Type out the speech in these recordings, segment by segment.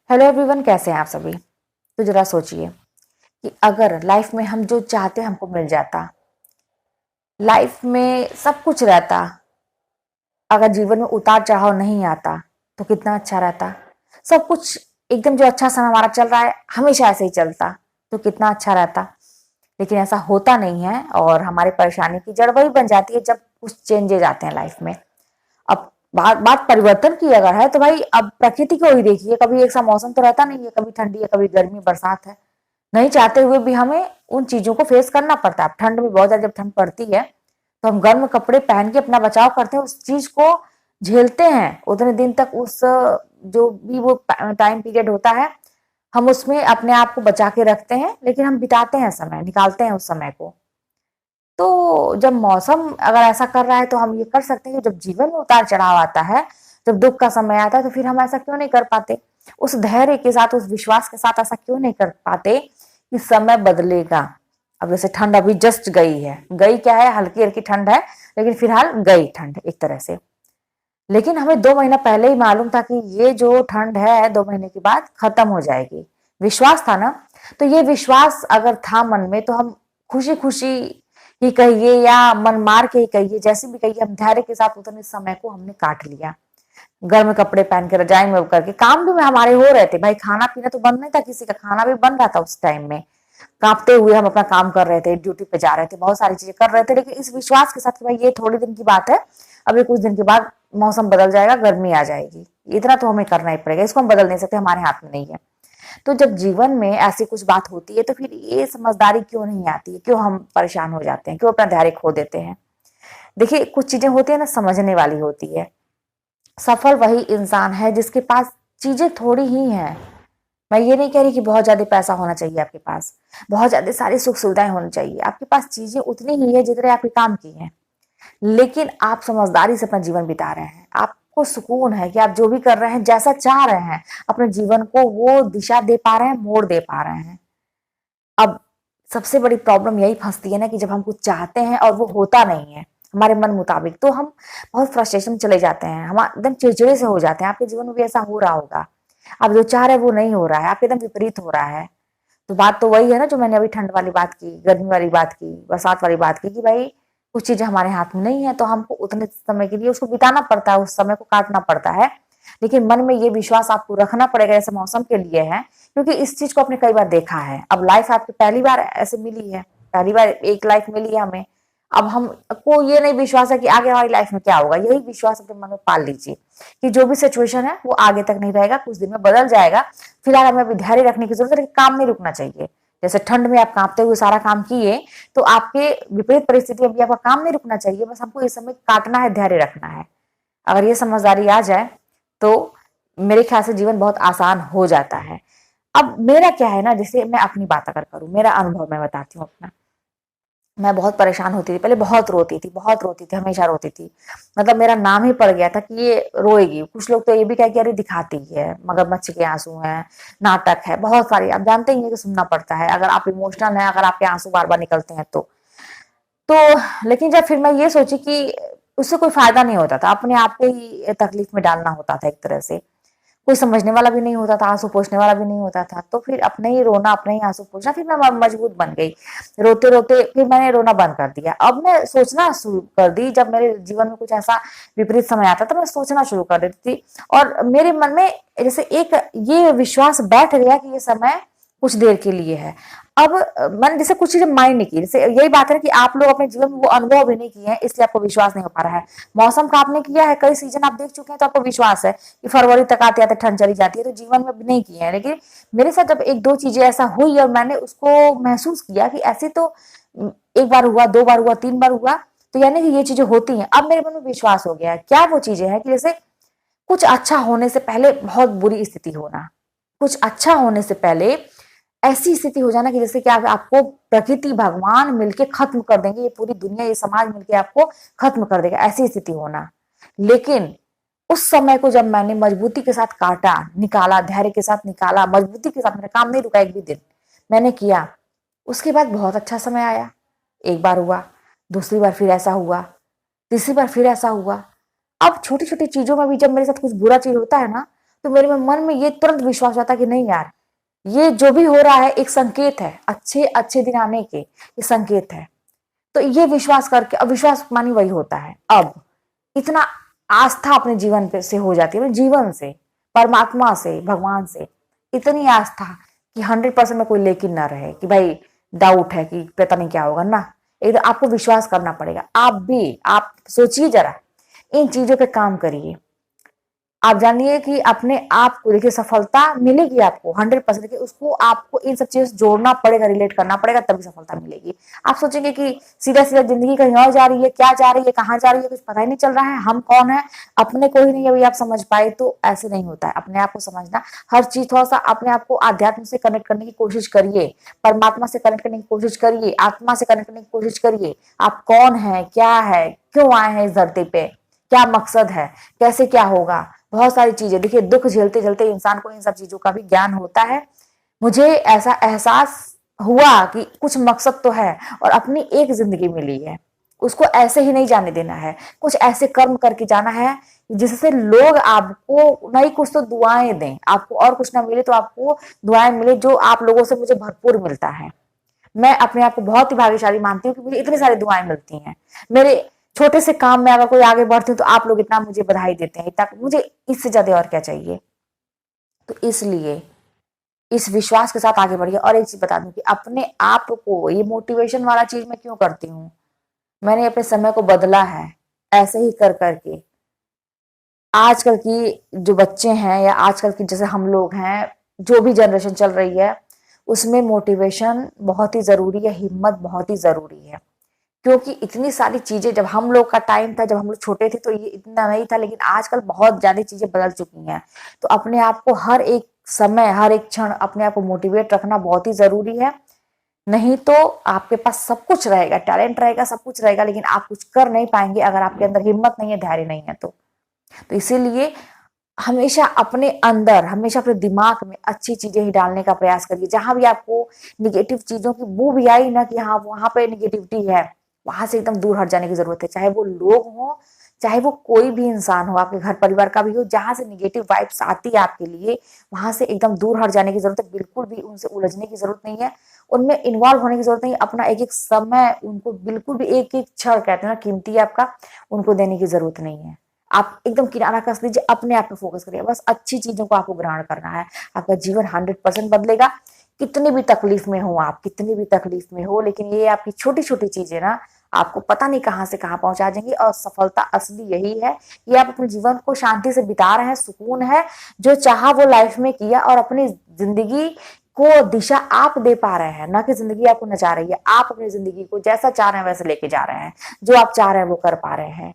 Hello everyone, कैसे हैं आप सभी। तो जरा सोचिए कि अगर लाइफ में हम जो चाहते हैं हमको मिल जाता, लाइफ में सब कुछ रहता, अगर जीवन में उतार चढ़ाव नहीं आता तो कितना अच्छा रहता। सब कुछ एकदम जो अच्छा समय हमारा चल रहा है हमेशा ऐसे ही चलता तो कितना अच्छा रहता। लेकिन ऐसा होता नहीं है और हमारी परेशानी की जड़ वही बन जाती है जब कुछ चेंजेज आते हैं लाइफ में। अब बात बात परिवर्तन की अगर है तो भाई अब प्रकृति को ही देखिए, कभी एक सा मौसम तो रहता नहीं है, कभी ठंडी है कभी गर्मी बरसात है। नहीं चाहते हुए भी हमें उन चीजों को फेस करना पड़ता है। अब ठंड में बहुत ज्यादा जब ठंड पड़ती है तो हम गर्म कपड़े पहन के अपना बचाव करते हैं, उस चीज को झेलते हैं उतने दिन तक। उस जो भी वो टाइम पीरियड होता है हम उसमें अपने आप को बचा के रखते हैं, लेकिन हम बिताते हैं समय, निकालते हैं उस समय को। तो जब मौसम अगर ऐसा कर रहा है तो हम ये कर सकते हैं कि जब जीवन में उतार चढ़ाव आता है, जब दुख का समय आता है तो फिर हम ऐसा क्यों नहीं कर पाते, उस धैर्य के साथ, उस विश्वास के साथ ऐसा क्यों नहीं कर पाते कि समय बदलेगा। अब जैसे ठंड अभी जस्ट गई है, गई क्या है, हल्की हल्की ठंड है, लेकिन फिलहाल गई ठंड एक तरह से। लेकिन हमें 2 महीना पहले ही मालूम था कि ये जो ठंड है 2 महीने के बाद खत्म हो जाएगी। विश्वास था ना। तो ये विश्वास अगर था मन में तो हम खुशी खुशी ही कहिए या मन मार के ही कहिए, जैसे भी कहिए, हम धैर्य के साथ उतने समय को हमने काट लिया। गर्म कपड़े पहन के रजाई में करके काम भी में हमारे हो रहे थे भाई। खाना पीना तो बंद नहीं था, किसी का खाना भी बन रहा था उस टाइम में। कांपते हुए हम अपना काम कर रहे थे, ड्यूटी पे जा रहे थे, बहुत सारी चीजें कर रहे थे, लेकिन इस विश्वास के साथ कि भाई ये थोड़े दिन की बात है, अभी कुछ दिन के बाद मौसम बदल जाएगा, गर्मी आ जाएगी। इतना तो हमें करना ही पड़ेगा, इसको हम बदल नहीं सकते, हमारे हाथ में नहीं है। तो जब जीवन में ऐसी कुछ बात होती है तो फिर ये समझदारी क्यों नहीं आती है, क्यों हम परेशान हो जाते हैं, क्यों अपना धैर्य खो देते हैं। देखिए कुछ चीजें होती है ना, समझने वाली होती है। सफल वही इंसान है जिसके पास चीजें थोड़ी ही हैं। मैं ये नहीं कह रही कि बहुत ज्यादा पैसा होना चाहिए आपके पास, बहुत ज्यादा सारी सुख सुविधाएं होनी चाहिए, आपके पास चीजें उतनी ही है जितने आपके काम की हैं। लेकिन आप समझदारी से अपना जीवन बिता रहे हैं, आपको सुकून है कि आप जो भी कर रहे हैं, जैसा चाह रहे हैं, अपने जीवन को वो दिशा दे पा रहे हैं, मोड़ दे पा रहे हैं। अब सबसे बड़ी प्रॉब्लम यही फंसती है ना कि जब हम कुछ चाहते हैं और वो होता नहीं है हमारे मन मुताबिक, तो हम बहुत फ्रस्ट्रेशन चले जाते हैं, हम एकदम चिड़चिड़े से हो जाते हैं। आपके जीवन में भी ऐसा हो रहा होगा, आप जो चाह रहे हैं वो नहीं हो रहा है, आपके एकदम विपरीत हो रहा है। तो बात तो वही है ना जो मैंने अभी ठंड वाली बात की, गर्मी वाली बात की, बरसात वाली बात की, कि भाई कुछ चीजें हमारे हाथ में नहीं है तो हमको उतने समय के लिए उसको बिताना पड़ता है, उस समय को काटना पड़ता है। लेकिन मन में ये विश्वास आपको रखना पड़ेगा, जैसे मौसम के लिए है, क्योंकि इस चीज को आपने कई बार देखा है। अब लाइफ आपकी पहली बार ऐसे मिली है, पहली बार एक लाइफ मिली है हमें। अब हमको ये नहीं विश्वास है कि आगे हमारी लाइफ में क्या होगा। यही विश्वास अपने मन में पाल लीजिए कि जो भी सिचुएशन है वो आगे तक नहीं रहेगा, कुछ दिन में बदल जाएगा। फिलहाल हमें अभी धैर्य रखने की जरूरत है, लेकिन काम नहीं रुकना चाहिए। जैसे ठंड में आप कांपते हुए सारा काम किए, तो आपके विपरीत परिस्थिति में भी आपका काम नहीं रुकना चाहिए, बस हमको इस समय काटना है, धैर्य रखना है। अगर ये समझदारी आ जाए तो मेरे ख्याल से जीवन बहुत आसान हो जाता है। अब मेरा क्या है ना, जैसे मैं अपनी बात अगर करूं, मेरा अनुभव मैं बताती हूँ अपना। मैं बहुत परेशान होती थी पहले, बहुत रोती थी, बहुत रोती थी, हमेशा रोती थी। मतलब मेरा नाम ही पड़ गया था कि ये रोएगी। कुछ लोग तो ये भी कह कि अरे दिखाती है, मगरमच्छ के आंसू हैं, नाटक है, बहुत सारी, आप जानते ही हैं कि सुनना पड़ता है अगर आप इमोशनल हैं, अगर आपके आंसू बार बार निकलते हैं लेकिन जब फिर मैं ये सोची कि उससे कोई फायदा नहीं होता था, अपने आप को ही तकलीफ में डालना होता था एक तरह से। कोई समझने वाला भी नहीं होता था, आंसू पोंछने वाला भी नहीं होता था, तो फिर अपने ही रोना, अपने ही आंसू पोंछना, फिर मैं मजबूत बन गई। रोते रोते फिर मैंने रोना बंद कर दिया। अब मैं सोचना शुरू कर दी, जब मेरे जीवन में कुछ ऐसा विपरीत समय आता तो मैं सोचना शुरू कर देती थी, और मेरे मन में जैसे एक ये विश्वास बैठ गया कि ये समय कुछ देर के लिए है। अब मैंने जैसे कुछ चीजें माइंड नहीं की, जैसे यही बात है कि आप लोग अपने जीवन में वो अनुभव भी नहीं किए हैं, इसलिए आपको विश्वास नहीं हो पा रहा है। मौसम का आपने किया है, कई सीजन आप देख चुके हैं, तो आपको विश्वास है कि फरवरी तक आते आते ठंड चली जाती है, तो जीवन में भी नहीं किए हैं। लेकिन मेरे साथ जब एक दो चीजें ऐसा हुई और मैंने उसको महसूस किया कि ऐसे तो एक बार हुआ, 2 बार हुआ, 3 बार हुआ, तो यानी कि ये चीजें होती हैं। अब मेरे मन में विश्वास हो गया है। क्या वो चीजें हैं कि जैसे कुछ अच्छा होने से पहले बहुत बुरी स्थिति होना, कुछ अच्छा होने से पहले ऐसी स्थिति हो जाना कि जैसे कि आपको प्रकृति, भगवान मिलके खत्म कर देंगे, ये पूरी दुनिया, ये समाज मिलके आपको खत्म कर देगा, ऐसी स्थिति होना। लेकिन उस समय को जब मैंने मजबूती के साथ काटा, निकाला, धैर्य के साथ निकाला, मजबूती के साथ, मेरा काम नहीं रुका एक भी दिन, मैंने किया, उसके बाद बहुत अच्छा समय आया। एक बार हुआ, दूसरी बार फिर ऐसा हुआ, तीसरी बार फिर ऐसा हुआ। अब छोटी छोटी चीजों में भी जब मेरे साथ कुछ बुरा चीज होता है ना, तो मेरे में मन में ये तुरंत विश्वास आता कि नहीं यार, ये जो भी हो रहा है एक संकेत है, अच्छे अच्छे दिन आने के ये संकेत है। तो ये विश्वास करके, अब विश्वास मानी वही होता है। अब इतना आस्था अपने जीवन पे से हो जाती है, जीवन से, परमात्मा से, भगवान से इतनी आस्था कि 100% में कोई लेकिन ना रहे कि भाई डाउट है कि पता नहीं क्या होगा ना। एकदम आपको विश्वास करना पड़ेगा। आप सोचिए जरा, इन चीजों पे काम करिए। आप जानिए कि अपने आप को देखिए, सफलता मिलेगी आपको 100%। कि उसको आपको इन सब चीजों से जोड़ना पड़ेगा, रिलेट करना पड़ेगा, तभी सफलता मिलेगी। आप सोचेंगे कि सीधा सीधा जिंदगी कहीं और जा रही है, क्या जा रही है, कहाँ जा रही है, कुछ पता ही नहीं चल रहा है, हम कौन है, अपने को ही नहीं अभी आप समझ पाए। तो ऐसे नहीं होता है। अपने आप को समझना, हर चीज थोड़ा सा अपने आप को आध्यात्म से कनेक्ट करने की कोशिश करिए, परमात्मा से कनेक्ट करने की कोशिश करिए, आत्मा से कनेक्ट करने की कोशिश करिए। आप कौन है, क्या है, क्यों आए हैं इस धरती पे, क्या मकसद है, कैसे क्या होगा, बहुत सारी चीजें। देखिए, दुख झेलते झेलते इंसान को इन सब चीजों का भी ज्ञान होता है। मुझे ऐसा एहसास हुआ कि कुछ मकसद तो है और अपनी एक जिंदगी मिली है, उसको ऐसे ही नहीं जाने देना है। कुछ ऐसे कर्म करके जाना है जिससे लोग आपको नहीं कुछ तो दुआएं दें, आपको और कुछ ना मिले तो आपको दुआएं मिले, जो आप लोगों से मुझे भरपूर मिलता है। मैं अपने आप को बहुत ही भाग्यशाली मानती हूँ कि मुझे इतनी सारी दुआएं मिलती हैं। मेरे छोटे से काम में अगर कोई आगे बढ़ती हूँ तो आप लोग इतना मुझे बधाई देते हैं, इतना मुझे इससे ज्यादा और क्या चाहिए। तो इसलिए इस विश्वास के साथ आगे बढ़िए। और एक चीज बता दूं कि अपने आप को, ये मोटिवेशन वाला चीज मैं क्यों करती हूँ, मैंने अपने समय को बदला है ऐसे ही कर करके। आजकल की जो बच्चे हैं या आजकल की जैसे हम लोग हैं, जो भी जनरेशन चल रही है, उसमें मोटिवेशन बहुत ही जरूरी है, हिम्मत बहुत ही जरूरी है। क्योंकि इतनी सारी चीजें, जब हम लोग का टाइम था, जब हम लोग छोटे थे, तो ये इतना नहीं था, लेकिन आजकल बहुत ज्यादा चीजें बदल चुकी हैं। तो अपने आप को हर एक समय, हर एक क्षण अपने आप को मोटिवेट रखना बहुत ही जरूरी है। नहीं तो आपके पास सब कुछ रहेगा, टैलेंट रहेगा, सब कुछ रहेगा, लेकिन आप कुछ कर नहीं पाएंगे अगर आपके अंदर हिम्मत नहीं है, धैर्य नहीं है। तो इसीलिए हमेशा अपने अंदर, हमेशा अपने दिमाग में अच्छी चीजें ही डालने का प्रयास करिए। जहां भी आपको निगेटिव चीजों की बू भी आई ना कि हाँ वहां पे निगेटिविटी है, वहां से एकदम दूर हट जाने की जरूरत है। चाहे वो लोग हो, चाहे वो कोई भी इंसान हो, आपके घर परिवार का भी हो, जहां से निगेटिव वाइब्स आती है आपके लिए, वहां से एकदम दूर हट जाने की जरूरत है। बिल्कुल भी उनसे उलझने की जरूरत नहीं है, उनमें इन्वॉल्व होने की जरूरत नहीं है। अपना एक एक समय उनको, बिल्कुल भी एक एक क्षण कहते हैं ना कीमती है आपका, उनको देने की जरूरत नहीं है। आप एकदम किनारा कस लीजिए, अपने आप पे फोकस करिए, बस अच्छी चीजों को आपको ग्रहण करना है। आपका जीवन 100% बदलेगा। कितनी भी तकलीफ में हो आप, कितनी भी तकलीफ में हो, लेकिन ये आपकी छोटी छोटी चीजें ना आपको पता नहीं कहां से कहां पहुंचा देंगी। और सफलता असली यही है कि आप अपने जीवन को शांति से बिता रहे हैं, सुकून है, जो चाहा वो लाइफ में किया, और अपनी जिंदगी को दिशा आप दे पा रहे हैं, ना कि जिंदगी आपको नचा रही है। आप अपनी जिंदगी को जैसा चाह रहे हैं वैसे लेके जा रहे हैं, जो आप चाह रहे हैं वो कर पा रहे हैं।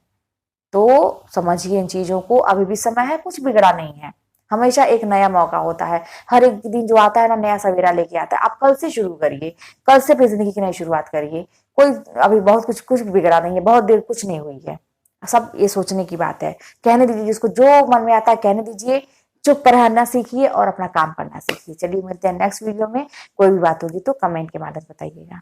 तो समझिए इन चीजों को, अभी भी समय है, कुछ बिगड़ा नहीं है। हमेशा एक नया मौका होता है, हर एक दिन जो आता है ना नया सवेरा लेके आता है। आप कल से शुरू करिए, कल से अपनी जिंदगी की नई शुरुआत करिए। कोई अभी बहुत कुछ कुछ बिगड़ा नहीं है, बहुत देर कुछ नहीं हुई है। सब ये सोचने की बात है। कहने दीजिए, जिसको जो मन में आता है कहने दीजिए। चुप रहना सीखिए और अपना काम करना सीखिए। चलिए मिलते हैं नेक्स्ट वीडियो में। कोई भी बात होगी तो कमेंट के माध्यम से बताइएगा।